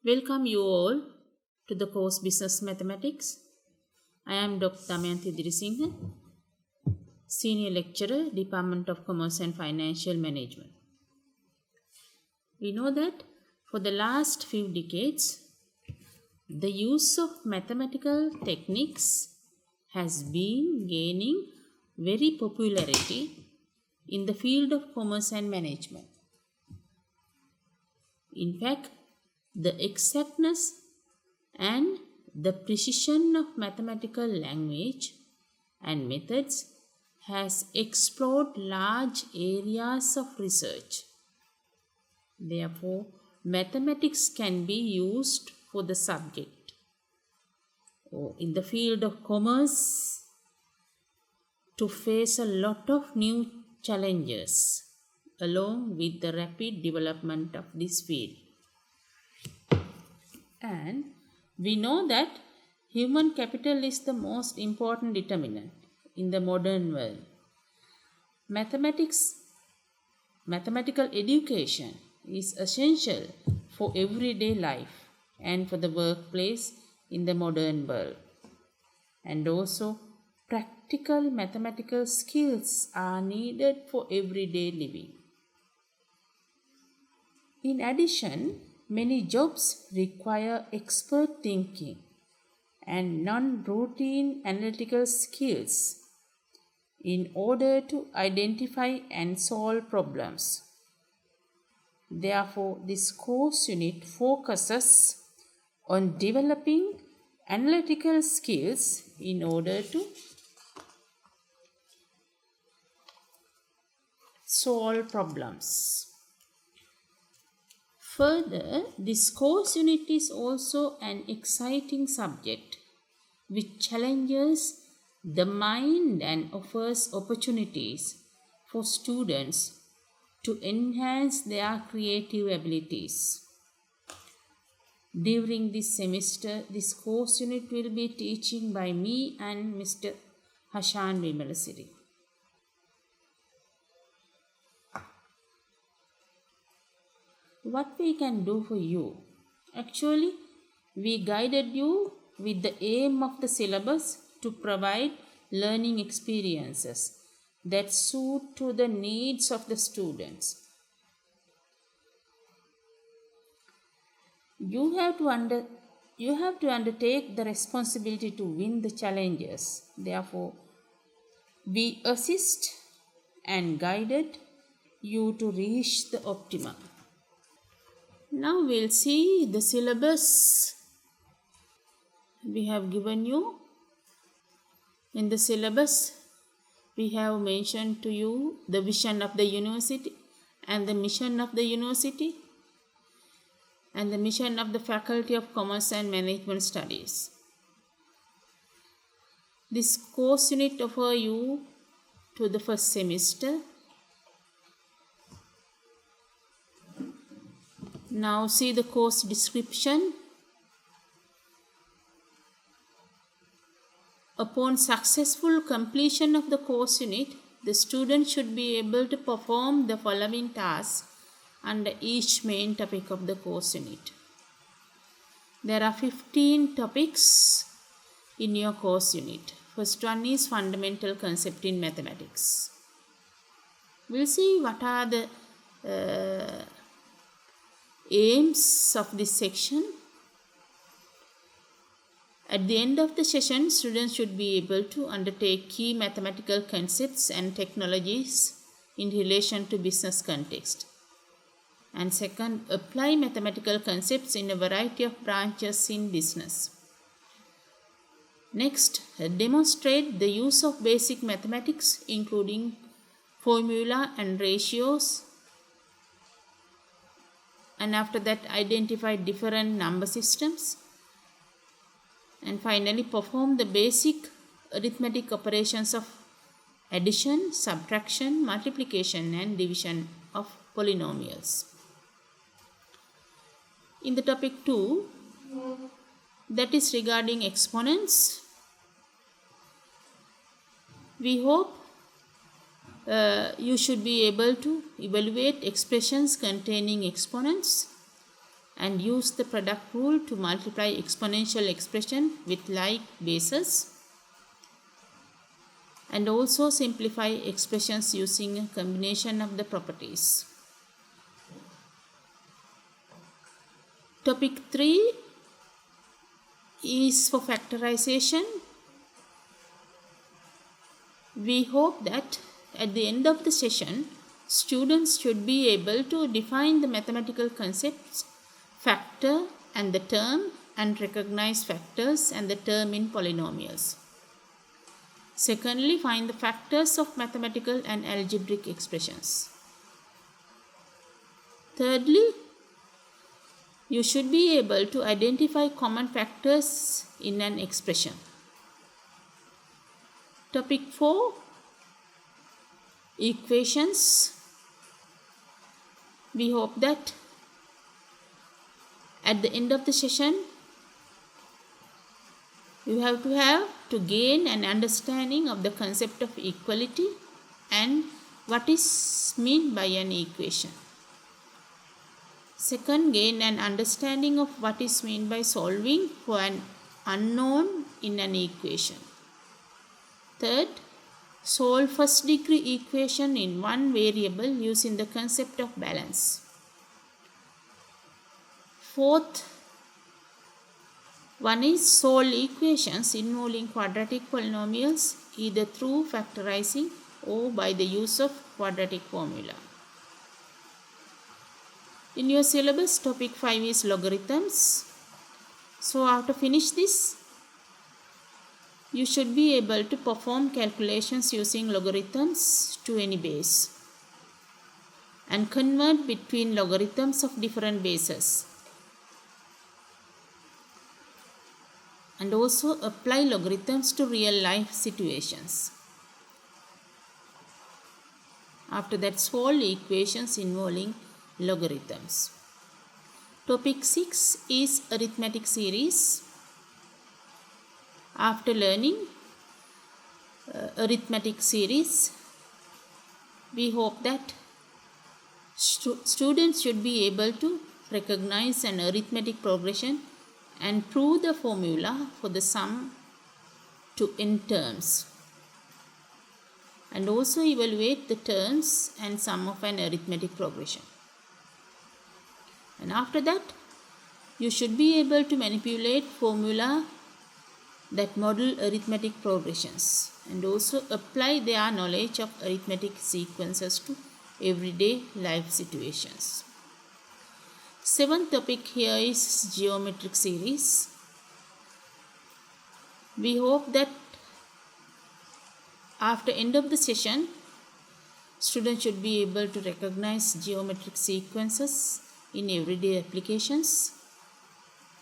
Welcome you all to the course Business Mathematics. I am Dr. Damayanti Dirisinghe, Senior Lecturer, Department of Commerce and Financial Management. We know that for the last few decades, the use of mathematical techniques has been gaining very popularity in the field of commerce and management. In fact, the exactness and the precision of mathematical language and methods has explored large areas of research. Therefore, mathematics can be used for the subject or in the field of commerce to face a lot of new challenges along with the rapid development of this field. And we know that human capital is the most important determinant in the modern world. Mathematical education is essential for everyday life and for the workplace in the modern world. And also, practical mathematical skills are needed for everyday living. In addition, many jobs require expert thinking and non-routine analytical skills in order to identify and solve problems. Therefore, this course unit focuses on developing analytical skills in order to solve problems. Further, this course unit is also an exciting subject which challenges the mind and offers opportunities for students to enhance their creative abilities. During this semester, this course unit will be teaching by me and Mr. Hashan Vimalasiri. What we can do for you? Actually, we guided you with the aim of the syllabus to provide learning experiences that suit to the needs of the students. You have to undertake the responsibility to win the challenges. Therefore, we assist and guided you to reach the optimum. Now we'll see the syllabus we have given you. In the syllabus, we have mentioned to you the vision of the university and the mission of the university and the mission of the Faculty of Commerce and Management Studies. This course unit offers you to the first semester. Now see the course description. Upon successful completion of the course unit, the student should be able to perform the following tasks under each main topic of the course unit. There are 15 topics in your course unit. First one is fundamental concept in mathematics. We'll see what are the aims of this section. At the end of the session, students should be able to undertake key mathematical concepts and technologies in relation to business context. And second, apply mathematical concepts in a variety of branches in business. Next, demonstrate the use of basic mathematics including formula and ratios. And after that, identify different number systems. And finally, perform the basic arithmetic operations of addition, subtraction, multiplication and division of polynomials. In the topic 2, that is regarding exponents, we hope you should be able to evaluate expressions containing exponents and use the product rule to multiply exponential expression with like bases, and also simplify expressions using a combination of the properties. Topic 3 is for factorization. We hope that at the end of the session, students should be able to define the mathematical concepts, factor and the term, and recognize factors and the term in polynomials. Secondly, find the factors of mathematical and algebraic expressions. Thirdly, you should be able to identify common factors in an expression. Topic 4, equations. We hope that at the end of the session, you have to gain an understanding of the concept of equality and what is meant by an equation. Second, gain an understanding of what is meant by solving for an unknown in an equation. Third, solve first degree equation in one variable using the concept of balance. Fourth one is solve equations involving quadratic polynomials either through factorizing or by the use of quadratic formula. In your syllabus, topic 5 is logarithms. So after finish this, you should be able to perform calculations using logarithms to any base and convert between logarithms of different bases, and also apply logarithms to real life situations. After that, solve equations involving logarithms. Topic 6 is arithmetic series. After learning arithmetic series, we hope that students should be able to recognize an arithmetic progression and prove the formula for the sum to n terms, and also evaluate the terms and sum of an arithmetic progression. And after that, you should be able to manipulate formula that model arithmetic progressions and also apply their knowledge of arithmetic sequences to everyday life situations. Seventh topic here is geometric series. We hope that after end of the session, students should be able to recognize geometric sequences in everyday applications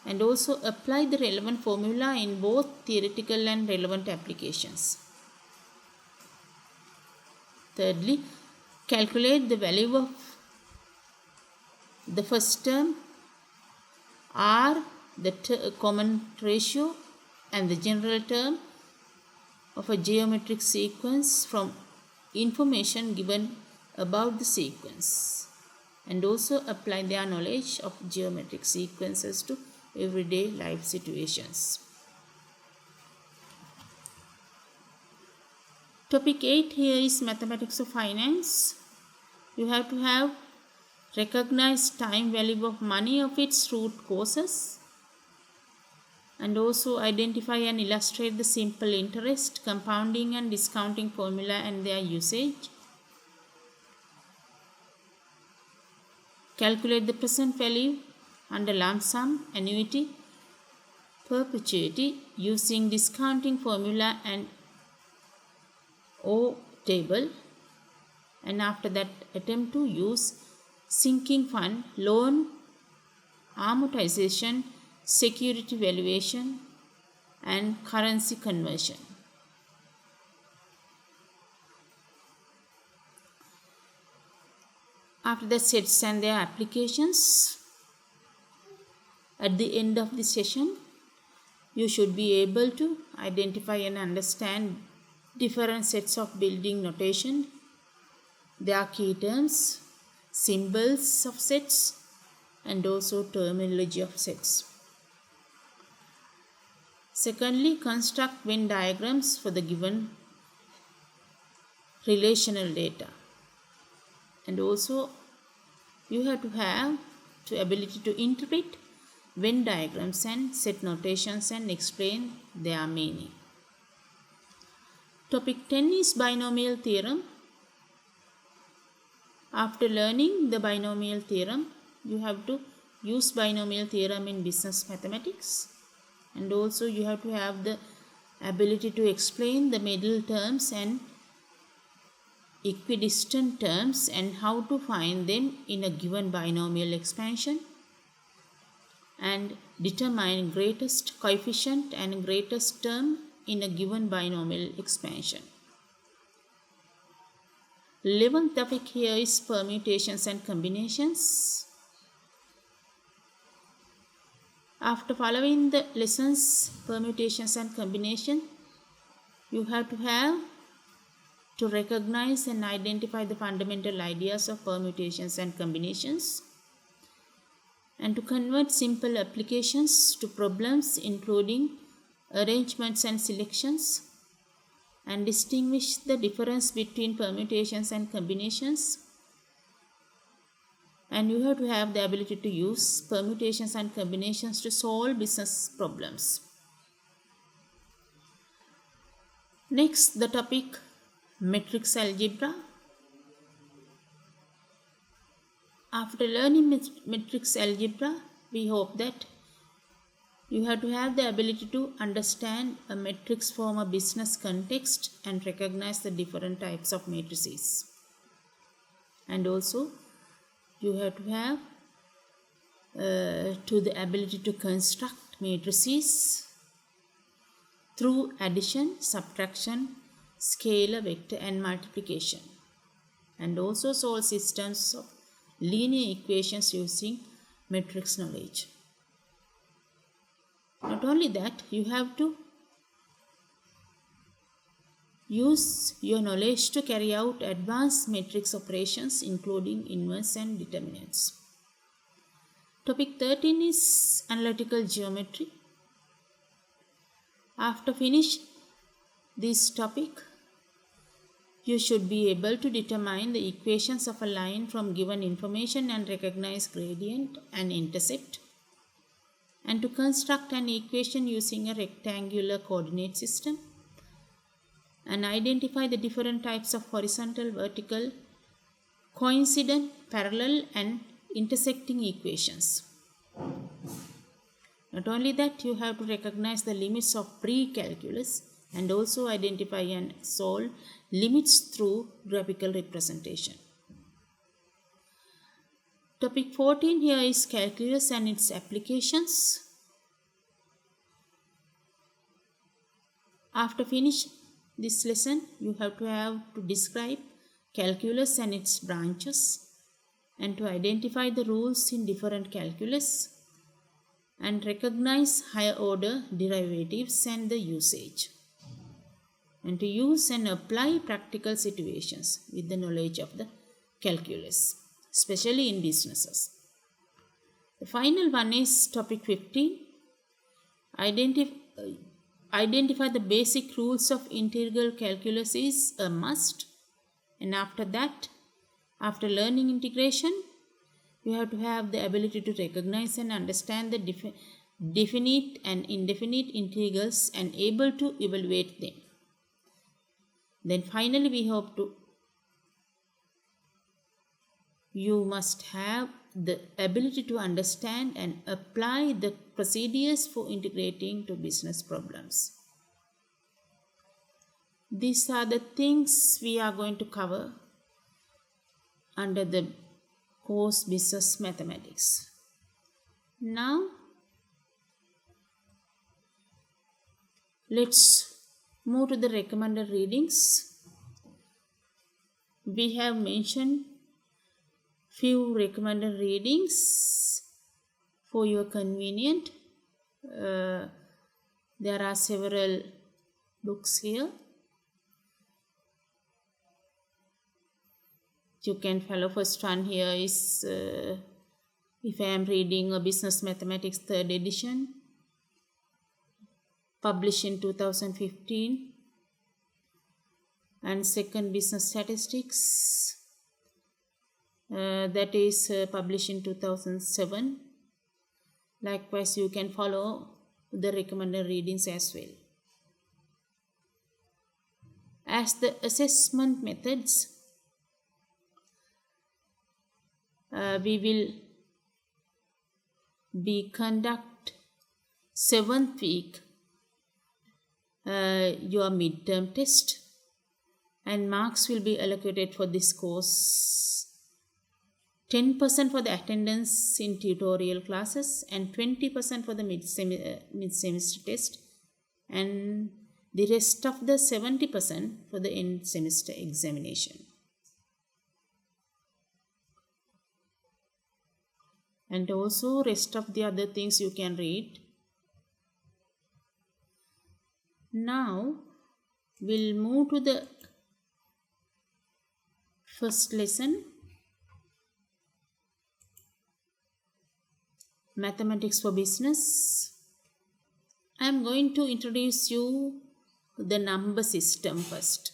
and also apply the relevant formula in both theoretical and relevant applications. Thirdly, calculate the value of the first term, R, the common ratio, and the general term of a geometric sequence from information given about the sequence, and also apply their knowledge of geometric sequences to everyday life situations. Topic 8 here is mathematics of finance. You have to recognize time value of money of its root causes, and also identify and illustrate the simple interest, compounding and discounting formula and their usage. Calculate the present value under lump sum, annuity, perpetuity using discounting formula and O table, and after that attempt to use sinking fund, loan, amortization, security valuation and currency conversion. After the sets and their applications, at the end of the session, you should be able to identify and understand different sets of building notation, their key terms, symbols of sets, and also terminology of sets. Secondly, construct Venn diagrams for the given relational data. And also you have the ability to interpret Venn diagrams and set notations and explain their meaning. Topic 10 is binomial theorem. After learning the binomial theorem, you have to use binomial theorem in business mathematics, and also you have to have the ability to explain the middle terms and equidistant terms and how to find them in a given binomial expansion, and determine greatest coefficient and greatest term in a given binomial expansion. 11th topic here is permutations and combinations. After following the lessons permutations and combination, you have to recognize and identify the fundamental ideas of permutations and combinations, and to convert simple applications to problems including arrangements and selections, and distinguish the difference between permutations and combinations. And you have to have the ability to use permutations and combinations to solve business problems. Next, the topic matrix algebra. After learning matrix algebra, we hope that you have to have the ability to understand a matrix from a business context and recognize the different types of matrices. And also you have to have the ability to construct matrices through addition, subtraction, scalar, vector and multiplication, and also solve systems of linear equations using matrix knowledge. Not only that, you have to use your knowledge to carry out advanced matrix operations including inverse and determinants. Topic 13 is analytical geometry. After finish this topic, you should be able to determine the equations of a line from given information and recognize gradient and intercept, and to construct an equation using a rectangular coordinate system, and identify the different types of horizontal, vertical, coincident, parallel and intersecting equations. Not only that, you have to recognize the limits of pre-calculus and also identify and solve limits through graphical representation. Topic 14 here is calculus and its applications. After finish this lesson, you have to describe calculus and its branches, and to identify the rules in different calculus, and recognize higher order derivatives and the usage, and to use and apply practical situations with the knowledge of the calculus, especially in businesses. The final one is topic 15. Identify the basic rules of integral calculus is a must. And after that, after learning integration, you have to have the ability to recognize and understand the definite and indefinite integrals and able to evaluate them. Then finally, we hope you must have the ability to understand and apply the procedures for integrating to business problems. These are the things we are going to cover under the course Business Mathematics. Now, let's move to the recommended readings. We have mentioned few recommended readings for your convenience. There are several books here. You can follow. First one here is If I am reading a Business Mathematics 3rd edition, published in 2015, and second Business Statistics, that is published in 2007. Likewise, you can follow the recommended readings as well. As the assessment methods, we will be conduct 7th week your midterm test, and marks will be allocated for this course. 10% for the attendance in tutorial classes and 20% for the mid-semester test, and the rest of the 70% for the end semester examination. And also rest of the other things you can read. Now we'll move to the first lesson, Mathematics for Business. I am going to introduce you the number system first.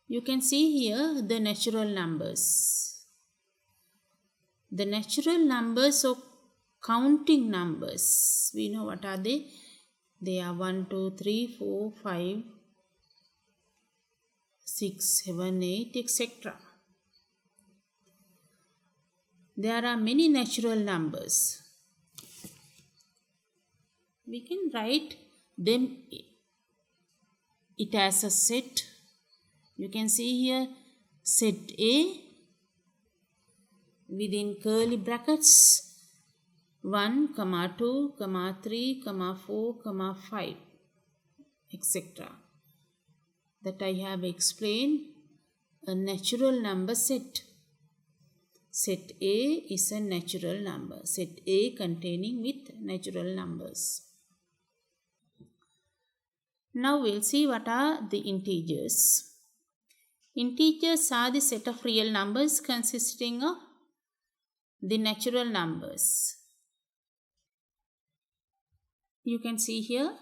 You can see here the natural numbers. The natural numbers or counting numbers, we know what are they? They are 1, 2, 3, 4, 5, 6, 7, 8, etc. There are many natural numbers. We can write them it as a set. You can see here set A within curly brackets 1, 2, 3, 4, 5, etc. That I have explained, a natural number set. Set A is a natural number. Set A containing with natural numbers. Now we'll see what are the integers. Integers are the set of real numbers consisting of the natural numbers. You can see here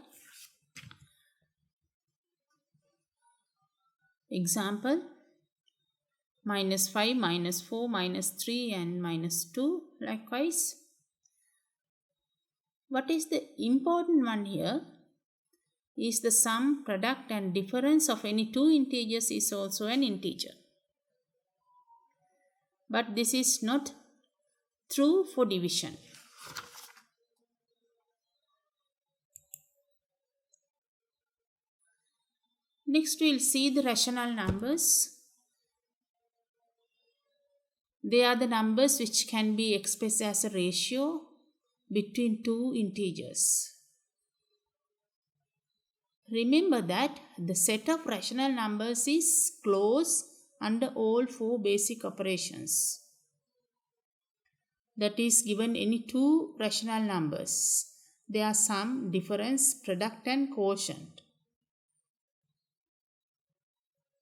example -5, -4, -3 and -2. Likewise, what is the important one here is the sum, product and difference of any two integers is also an integer. But this is not true for division. Next, we'll see the rational numbers. They are the numbers which can be expressed as a ratio between two integers. Remember that the set of rational numbers is closed under all four basic operations. That is, given any two rational numbers, they are sum, difference, product and quotient.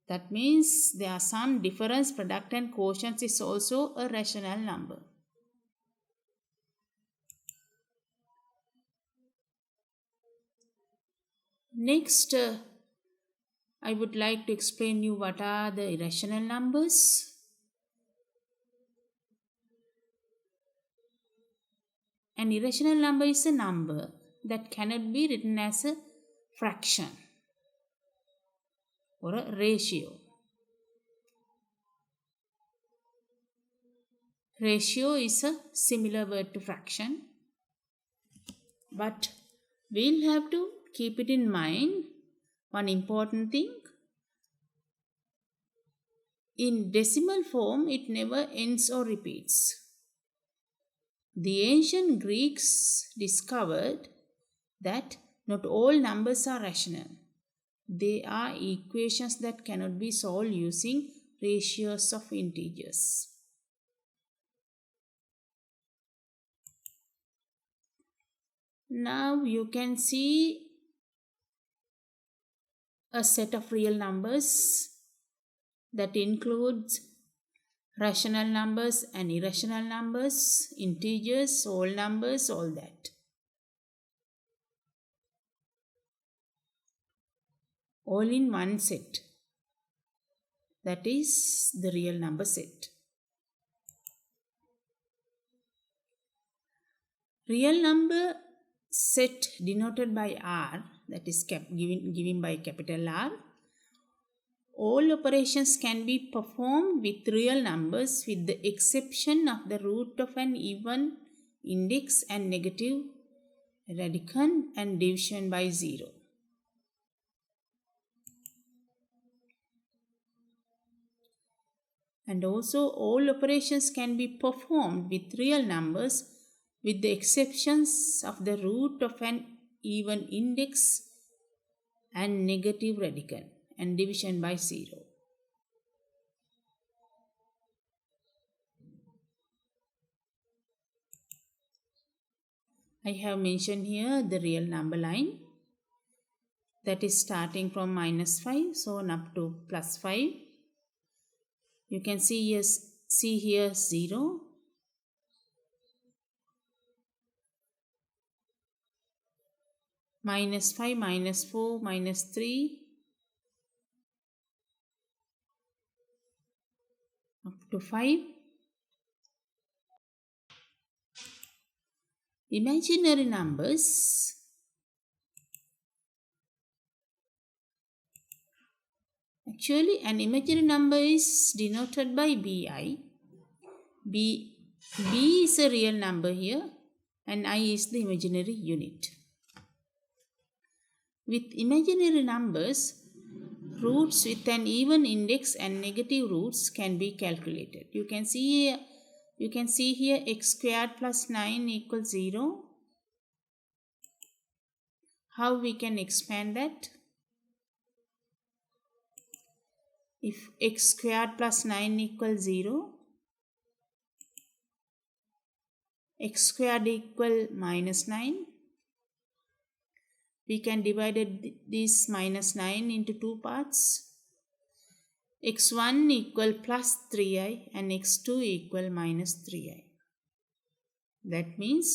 That means there are sum, difference, product and quotient is also a rational number. Next, I would like to explain you what are the irrational numbers. An irrational number is a number that cannot be written as a fraction or a ratio. Ratio is a similar word to fraction, but we'll have to keep it in mind one important thing. In decimal form, it never ends or repeats. The ancient Greeks discovered that not all numbers are rational. They are equations that cannot be solved using ratios of integers. Now you can see a set of real numbers that includes rational numbers and irrational numbers, integers, whole numbers, all that. All in one set. That is the real number set. Real number set denoted by R, that is given by capital R. All operations can be performed with real numbers with the exception of the root of an even index and negative radicand and division by 0. And also all operations can be performed with real numbers with the exceptions of the root of an even index and negative radicand and division by 0. I have mentioned here the real number line that is starting from -5 so on up to +5. You can see here 0, -5, -4, -3, up to 5. Imaginary numbers. Actually, an imaginary number is denoted by bi. B is a real number here and I is the imaginary unit. With imaginary numbers, roots with an even index and negative roots can be calculated. You can see here x squared plus 9 equals 0. How we can expand that? If x squared plus 9 equals 0, x squared equal -9. We can divide this -9 into two parts. x1 equal plus 3i and x2 equal minus 3i. That means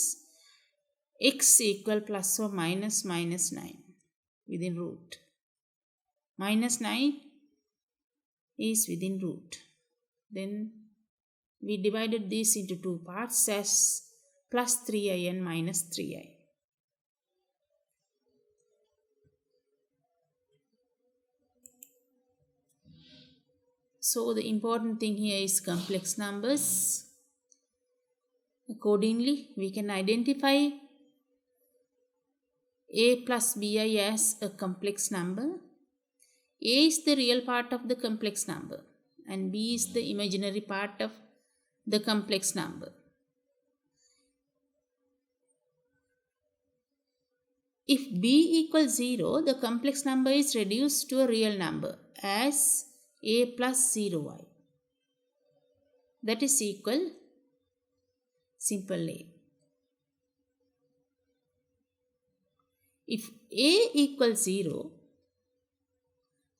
x equal plus or minus 9 within root. -9 is within root. Then we divided this into two parts as plus 3i and minus 3i. So the important thing here is complex numbers. Accordingly, we can identify a plus bi as a complex number. A is the real part of the complex number and b is the imaginary part of the complex number. If b equals 0, the complex number is reduced to a real number as a plus 0y. That is equal simple a. If a equals 0,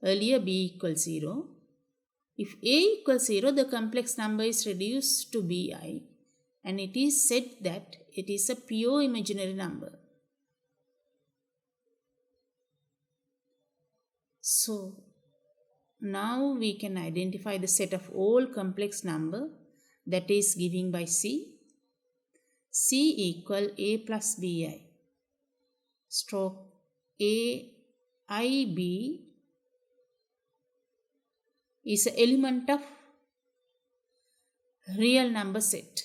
earlier b equals 0. If a equals 0, the complex number is reduced to bi and it is said that it is a pure imaginary number. So, now we can identify the set of all complex number that is given by C. C equal a plus bi stroke a I b is an element of real number set.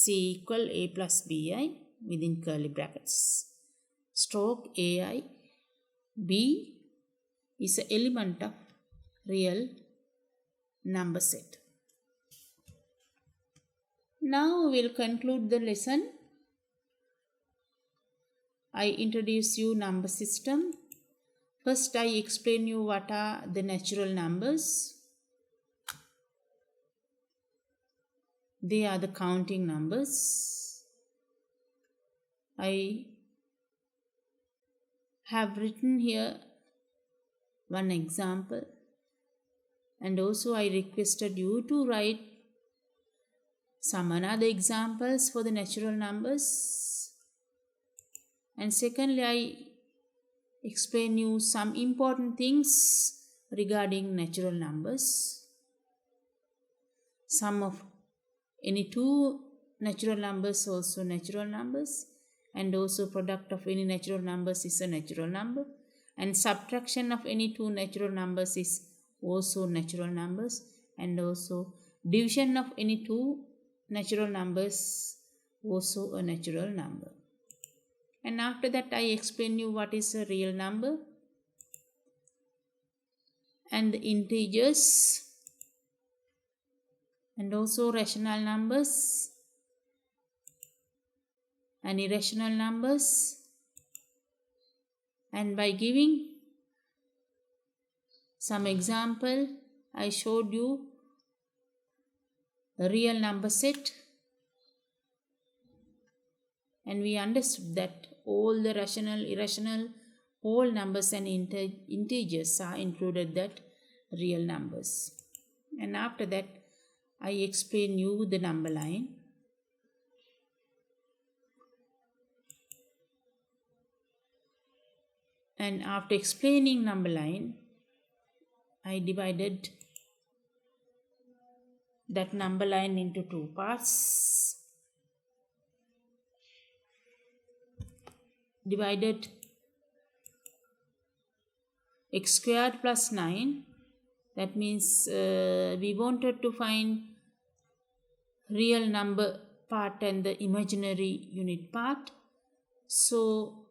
C equal a plus bi within curly brackets stroke ai b is an element of real number set. Now we will conclude the lesson. I introduce you number system. First I explain you what are the natural numbers. They are the counting numbers. I have written here one example. And also I requested you to write some another examples for the natural numbers. And secondly, I explain you some important things regarding natural numbers. Sum of any two natural numbers also natural numbers, and also product of any natural numbers is a natural number, and subtraction of any two natural numbers is also natural numbers, and also division of any two natural numbers also a natural number. And after that I explain you what is a real number and the integers, and also rational numbers and irrational numbers. And by giving some example, I showed you a real number set, and we understood that all the rational, irrational, whole numbers and integers are included that real numbers. And after that I explain you the number line. And after explaining number line, I divided that number line into two parts. Divided x squared plus 9. That means we wanted to find real number part and the imaginary unit part. So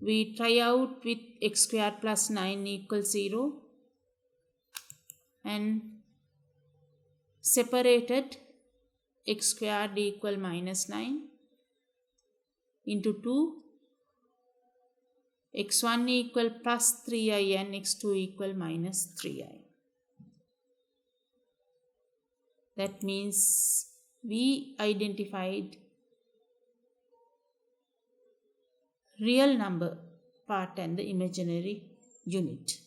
we try out with x squared plus 9 equals 0 and separated x squared equal minus 9 into 2, x1 equal plus 3i and x2 equal minus 3i. That means we identified real number part and the imaginary unit.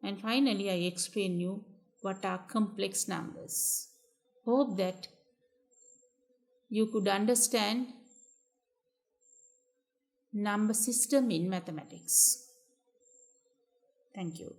And finally I explain you what are complex numbers. Hope that you could understand number system in mathematics. Thank you.